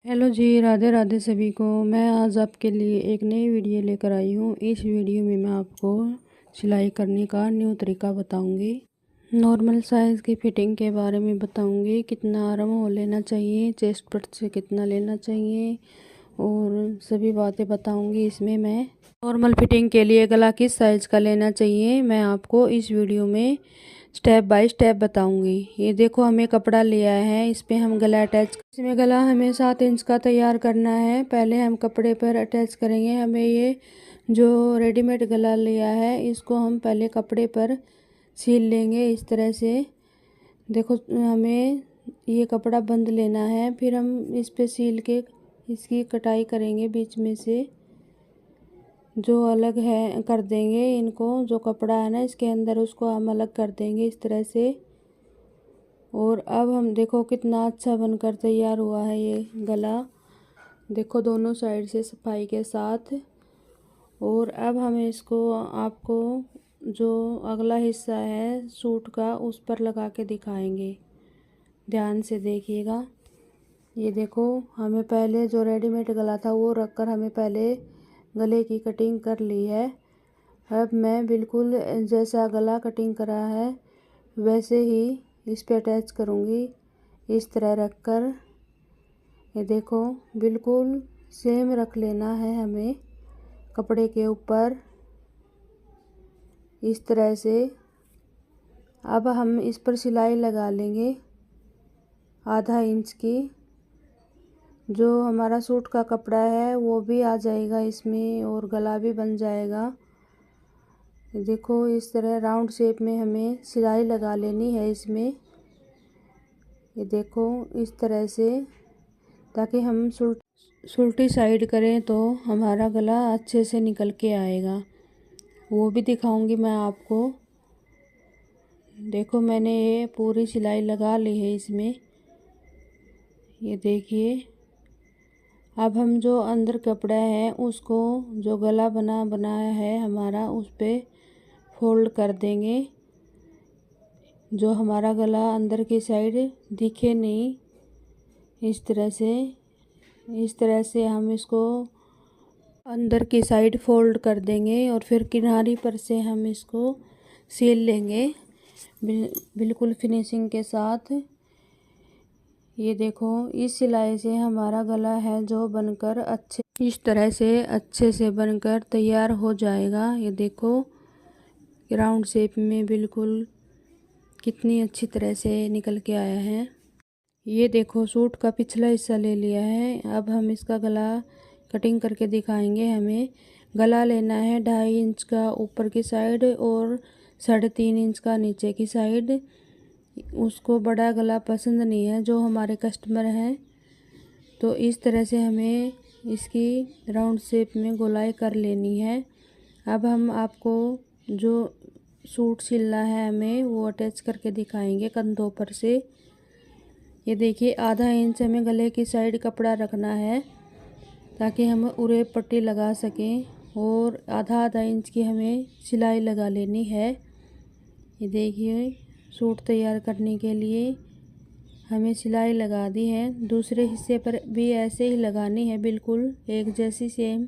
Hello जी, राधे राधे सभी को। मैं आज आपके लिए एक नई वीडियो लेकर आई हूँ। इस वीडियो में मैं आपको सिलाई करने का न्यू तरीका बताऊँगी। नॉर्मल साइज़ की फिटिंग के बारे में बताऊँगी, कितना आराम हो लेना चाहिए, चेस्ट पट से कितना लेना चाहिए और सभी बातें बताऊँगी। इसमें मैं नॉर्मल फिटिंग के लिए गला किस साइज़ का लेना चाहिए मैं आपको इस वीडियो में स्टेप बाय स्टेप बताऊंगी। ये देखो, हमें कपड़ा लिया है, इस पे हम गला अटैच, इसमें गला हमें 7 इंच का तैयार करना है। पहले हम कपड़े पर अटैच करेंगे। हमें ये जो रेडीमेड गला लिया है इसको हम पहले कपड़े पर सील लेंगे इस तरह से। देखो, हमें ये कपड़ा बंद लेना है, फिर हम इस पे सील के इसकी कटाई करेंगे। बीच में से जो अलग है कर देंगे, इनको जो कपड़ा है ना इसके अंदर उसको हम अलग कर देंगे इस तरह से। और अब हम देखो कितना अच्छा बनकर तैयार हुआ है ये गला। देखो दोनों साइड से सफाई के साथ। और अब हम इसको आपको जो अगला हिस्सा है सूट का उस पर लगा के दिखाएंगे। ध्यान से देखिएगा। ये देखो, हमें पहले जो रेडीमेड गला था वो रखकर हमें पहले गले की कटिंग कर ली है। अब मैं बिल्कुल जैसा गला कटिंग करा है वैसे ही इस पे अटैच करूँगी, इस तरह रखकर। ये देखो, बिल्कुल सेम रख लेना है हमें कपड़े के ऊपर इस तरह से। अब हम इस पर सिलाई लगा लेंगे आधा इंच की। जो हमारा सूट का कपड़ा है वो भी आ जाएगा इसमें और गला भी बन जाएगा। देखो, इस तरह राउंड शेप में हमें सिलाई लगा लेनी है इसमें। ये देखो इस तरह से, ताकि हम सुल्टी साइड करें तो हमारा गला अच्छे से निकल के आएगा। वो भी दिखाऊंगी मैं आपको। देखो, मैंने ये पूरी सिलाई लगा ली है इसमें। ये देखिए, अब हम जो अंदर कपड़ा है उसको जो गला बनाया है हमारा उस पे फोल्ड कर देंगे। जो हमारा गला अंदर की साइड दिखे नहीं, इस तरह से हम इसको अंदर की साइड फोल्ड कर देंगे और फिर किनारी पर से हम इसको सील लेंगे बिल्कुल फिनिशिंग के साथ। ये देखो, इस सिलाई से हमारा गला है जो बनकर इस तरह से अच्छे से बनकर तैयार हो जाएगा। ये देखो, राउंड शेप में बिल्कुल कितनी अच्छी तरह से निकल के आया है। ये देखो, सूट का पिछला हिस्सा ले लिया है। अब हम इसका गला कटिंग करके दिखाएंगे। हमें गला लेना है 2.5 इंच का ऊपर की साइड और 3.5 इंच का नीचे की साइड। उसको बड़ा गला पसंद नहीं है जो हमारे कस्टमर हैं, तो इस तरह से हमें इसकी राउंड शेप में गोलाई कर लेनी है। अब हम आपको जो सूट सिलना है हमें वो अटैच करके दिखाएंगे कंधों पर से। ये देखिए, आधा इंच हमें गले की साइड कपड़ा रखना है ताकि हम उरे पट्टी लगा सकें, और आधा इंच की हमें सिलाई लगा लेनी है। ये देखिए, सूट तैयार करने के लिए हमें सिलाई लगा दी है। दूसरे हिस्से पर भी ऐसे ही लगानी है, बिल्कुल एक जैसी सेम।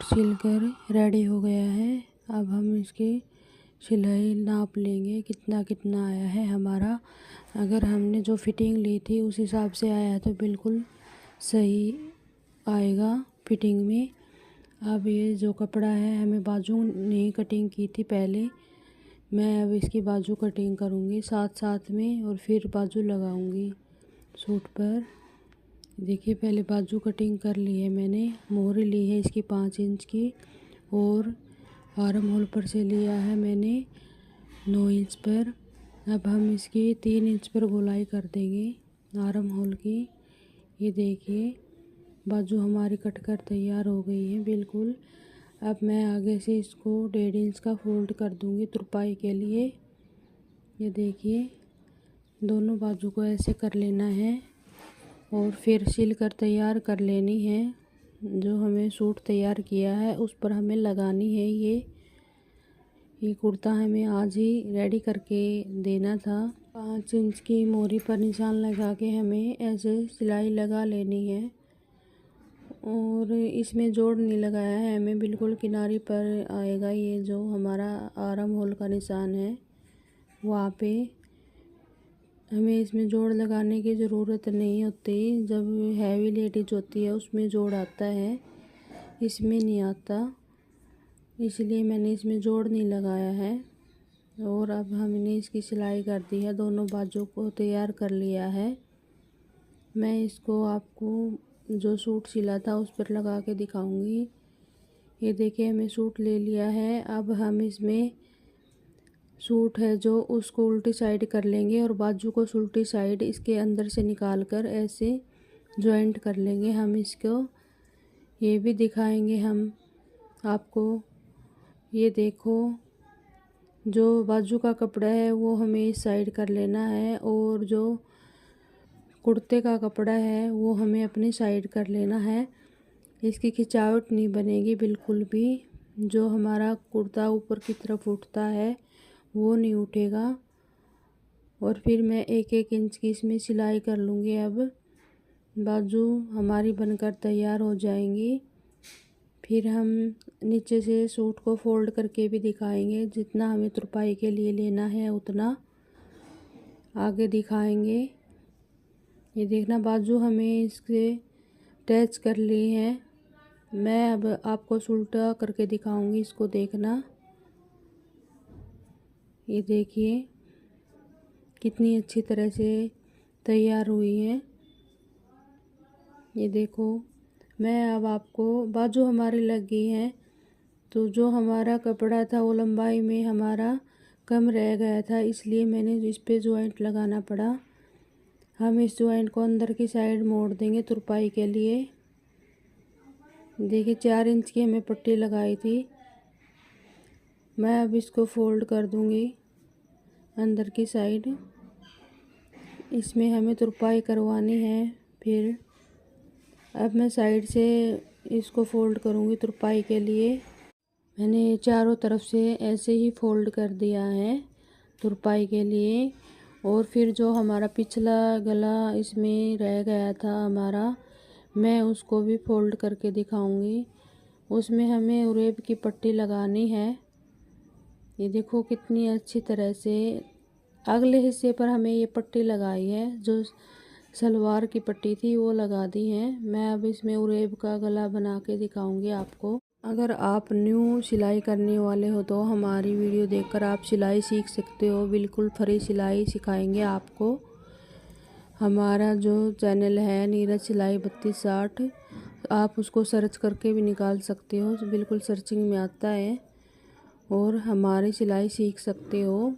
सूट सिलकर रेडी हो गया है। अब हम इसकी सिलाई नाप लेंगे कितना कितना आया है हमारा। अगर हमने जो फिटिंग ली थी उस हिसाब से आया तो बिल्कुल सही आएगा फिटिंग में। अब ये जो कपड़ा है हमें बाजू नहीं कटिंग की थी पहले, मैं अब इसकी बाजू कटिंग करूँगी साथ साथ में और फिर बाजू लगाऊँगी सूट पर। देखिए पहले बाजू कटिंग कर ली है मैंने। मोहरी ली है इसकी 5 इंच की और आर्म होल पर से लिया है मैंने 9 इंच पर। अब हम इसकी 3 इंच पर गोलाई कर देंगे आर्म होल की। ये देखिए बाजू हमारी कट कर तैयार हो गई है बिल्कुल। अब मैं आगे से इसको 1.5 इंच का फोल्ड कर दूंगी तुरपाई के लिए। ये देखिए दोनों बाजू को ऐसे कर लेना है और फिर सिल कर तैयार कर लेनी है। जो हमें सूट तैयार किया है उस पर हमें लगानी है। ये कुर्ता हमें आज ही रेडी करके देना था। 5 इंच की मोहरी पर निशान लगा के हमें ऐसे सिलाई लगा लेनी है और इसमें जोड़ नहीं लगाया है हमें, बिल्कुल किनारे पर आएगा। ये जो हमारा आर्म होल का निशान है वहाँ पे हमें इसमें जोड़ लगाने की ज़रूरत नहीं होती। जब हैवी लेडीज होती है उसमें जोड़ आता है, इसमें नहीं आता, इसलिए मैंने इसमें जोड़ नहीं लगाया है। और अब हमने इसकी सिलाई कर दी है, दोनों बाजू को तैयार कर लिया है। मैं इसको आपको जो सूट सिला था उस पर लगा के दिखाऊंगी। ये देखिए हमें सूट ले लिया है। अब हम इसमें सूट है जो उसको उल्टी साइड कर लेंगे और बाजू को उल्टी साइड इसके अंदर से निकाल कर ऐसे जॉइंट कर लेंगे। हम इसको ये भी दिखाएंगे हम आपको। ये देखो जो बाजू का कपड़ा है वो हमें इस साइड कर लेना है और जो कुर्ते का कपड़ा है वो हमें अपनी साइड कर लेना है। इसकी खिंचावट नहीं बनेगी बिल्कुल भी। जो हमारा कुर्ता ऊपर की तरफ उठता है वो नहीं उठेगा। और फिर मैं 1-1 इंच की इसमें सिलाई कर लूँगी। अब बाजू हमारी बनकर तैयार हो जाएंगी। फिर हम नीचे से सूट को फोल्ड करके भी दिखाएंगे। जितना हमें तुरपाई के लिए लेना है उतना आगे दिखाएंगे। ये देखना बाजू हमें इससे अटैच कर ली है। मैं अब आपको उल्टा करके दिखाऊंगी, इसको देखना। ये देखिए कितनी अच्छी तरह से तैयार हुई है। ये देखो मैं अब आपको बाजू हमारी लग गई है। तो जो हमारा कपड़ा था वो लंबाई में हमारा कम रह गया था, इसलिए मैंने इस पे जॉइंट लगाना पड़ा। हम इस जॉइंट को अंदर की साइड मोड़ देंगे तुरपाई के लिए। देखिए 4 इंच की हमें पट्टी लगाई थी। मैं अब इसको फोल्ड कर दूंगी अंदर की साइड। इसमें हमें तुरपाई करवानी है। फिर अब मैं साइड से इसको फोल्ड करूंगी तुरपाई के लिए। मैंने चारों तरफ से ऐसे ही फोल्ड कर दिया है तुरपाई के लिए। और फिर जो हमारा पिछला गला इसमें रह गया था हमारा, मैं उसको भी फोल्ड करके दिखाऊंगी। उसमें हमें उरेब की पट्टी लगानी है। ये देखो कितनी अच्छी तरह से अगले हिस्से पर हमें ये पट्टी लगाई है। जो सलवार की पट्टी थी वो लगा दी है। मैं अब इसमें उरेब का गला बना के दिखाऊंगी आपको। अगर आप न्यू सिलाई करने वाले हो तो हमारी वीडियो देखकर आप सिलाई सीख सकते हो। बिल्कुल फ्री सिलाई सिखाएंगे आपको। हमारा जो चैनल है नीरज सिलाई 3260, आप उसको सर्च करके भी निकाल सकते हो, बिल्कुल सर्चिंग में आता है और हमारी सिलाई सीख सकते हो।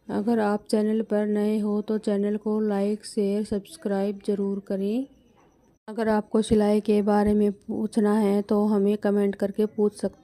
अगर आप चैनल पर नए हो तो चैनल को लाइक शेयर सब्सक्राइब ज़रूर करें। अगर आपको सिलाई के बारे में पूछना है तो हमें कमेंट करके पूछ सकते